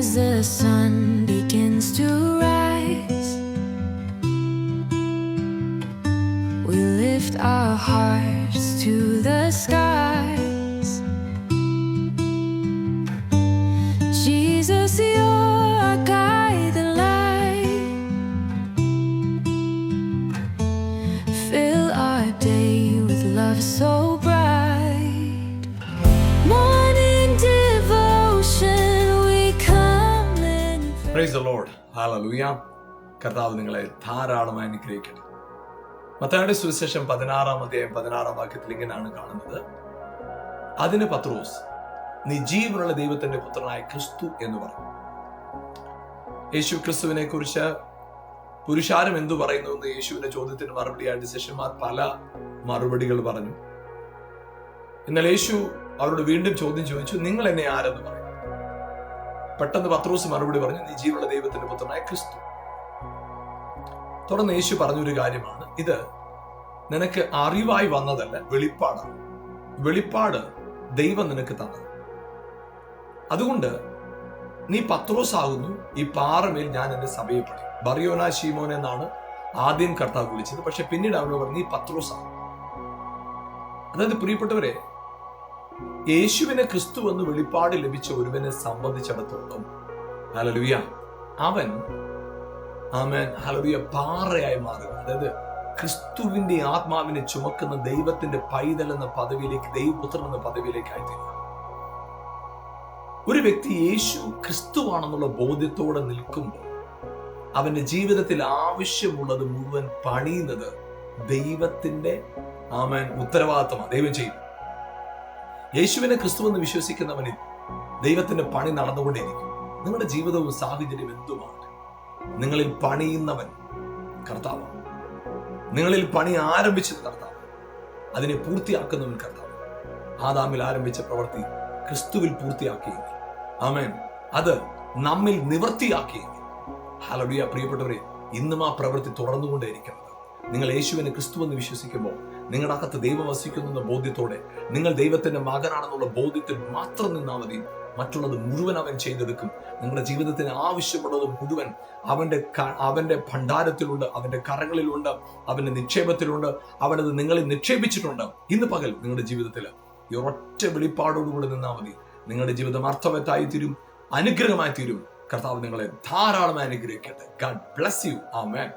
as the sun begins to rise, we lift our hearts to the skies. Jesus, you're our guide and light. Fill our day with love so bright. Morning devotion, we come in. Praise the Lord. Hallelujah. കർത്താവ് നിങ്ങളെ ധാരാളമായി അനുഗ്രഹിക്കട്ടെ. മത്തായിയുടെ സുവിശേഷം 16 വാക്യത്തിൽ ഇങ്ങനെയാണ് കാണുന്നത്. അതിന് പത്രോസ്, നീ ജീവനുള്ള ദൈവത്തിന്റെ പുത്രനായ ക്രിസ്തു എന്ന് പറഞ്ഞു. യേശു ക്രിസ്തുവിനെ കുറിച്ച് പുരുഷാരം എന്തു പറയുന്നു എന്ന് യേശുവിന്റെ ചോദ്യത്തിന് മറുപടിയായിട്ട് ശിഷ്യന്മാർ പല മറുപടികൾ പറഞ്ഞു. എന്നാൽ യേശു അവരോട് വീണ്ടും ചോദ്യം ചോദിച്ചു, നിങ്ങൾ എന്നെ ആരെന്ന് പറയും? പെട്ടെന്ന് പത്രോസ് മറുപടി പറഞ്ഞു, നീ ജീവനുള്ള ദൈവത്തിന്റെ പുത്രനായ ക്രിസ്തു. തുടർന്ന് യേശു പറഞ്ഞൊരു കാര്യമാണ്, ഇത് നിനക്ക് അറിവായി വന്നതല്ല, വെളിപ്പാടാണ്. വെളിപ്പാട് ദൈവം നിനക്ക് തന്നത്. അതുകൊണ്ട് നീ പത്രോസ് ആകുന്നു, ഈ പാറമേൽ ഞാൻ എന്റെ സഭയെ പണിയും. ബർയോന ശീമോൻ എന്നാണ് ആദ്യം കർത്താവ് വിളിച്ചത്. പക്ഷെ പിന്നീട് അവനോട് പറഞ്ഞു, നീ പത്രോസ് ആകും. അതായത് പ്രിയപ്പെട്ടവരെ, യേശുവിനെ ക്രിസ്തു എന്ന് വെളിപ്പാട് ലഭിച്ച ഒരുവനെ സംബന്ധിച്ചിടത്തോളം ഹല്ലേലൂയ, അവൻ ഹല്ലേലൂയ പാറയായി മാറുക. അതായത് ക്രിസ്തുവിന്റെ ആത്മാവിനെ ചുമക്കുന്ന ദൈവത്തിന്റെ പൈതൽ എന്ന പദവിയിലേക്ക്, ദൈവപുത്രൻ എന്ന പദവിയിലേക്ക് ആയിത്തീരുക. ഒരു വ്യക്തി യേശു ക്രിസ്തുവാണെന്നുള്ള ബോധ്യത്തോടെ നിൽക്കുമ്പോൾ അവന്റെ ജീവിതത്തിൽ ആവശ്യമുള്ളത് മുഴുവൻ പണിയുന്നത് ദൈവത്തിന്റെ ഉത്തരവാദിത്തമാണ്. ദൈവം ചെയ്യും. യേശുവിനെ ക്രിസ്തു എന്ന് വിശ്വസിക്കുന്നവനിൽ ദൈവത്തിന്റെ പണി നടന്നുകൊണ്ടേയിരിക്കും. നിങ്ങളുടെ ജീവിതവും സാഹചര്യം എന്തുമാണ്, നിങ്ങളിൽ പണിയുന്നവൻ കർത്താവാണ്. നിങ്ങളിൽ പണി ആരംഭിച്ചത് കർത്താവ്, അതിനെ പൂർത്തിയാക്കുന്നവൻ കർത്താവ്. ആദാമിൽ ആരംഭിച്ച പ്രവൃത്തി ക്രിസ്തുവിൽ പൂർത്തിയാക്കിയെങ്കിൽ, ആമേൻ, അത് നമ്മിൽ നിവർത്തിയാക്കിയെങ്കിൽ, ഹല്ലേലൂയ, പ്രിയപ്പെട്ടവരെ, ഇന്നും ആ പ്രവൃത്തി തുടർന്നുകൊണ്ടേയിരിക്കുന്നത്. നിങ്ങൾ യേശുവിനെ ക്രിസ്തു എന്ന് വിശ്വസിക്കുമ്പോൾ നിങ്ങളുടെ അകത്ത് ദൈവം വസിക്കുന്ന ബോധ്യത്തോടെ, നിങ്ങൾ ദൈവത്തിന്റെ മകനാണെന്നുള്ള ബോധ്യത്തിൽ മാത്രം നിന്നാൽ മതി. മറ്റുള്ളത് മുഴുവൻ അവൻ ചെയ്തെടുക്കും. നിങ്ങളുടെ ജീവിതത്തിന് ആവശ്യമുള്ളത് മുഴുവൻ അവന്റെ ഭണ്ഡാരത്തിലുണ്ട്, അവന്റെ കരങ്ങളിലുണ്ട്, അവന്റെ നിക്ഷേപത്തിലുണ്ട്. അവനത് നിങ്ങളിൽ നിക്ഷേപിച്ചിട്ടുണ്ട്. ഇന്ന് പകൽ നിങ്ങളുടെ ജീവിതത്തിൽ ഈ ഒറ്റ വെളിപ്പാടോടുകൂടി നിന്നാൽ മതി. നിങ്ങളുടെ ജീവിതം അർത്ഥവത്തായി തീരും, അനുഗ്രഹമായി തീരും. കർത്താവ് നിങ്ങളെ ധാരാളമായി അനുഗ്രഹിക്കട്ടെ. God bless you. ആമേൻ.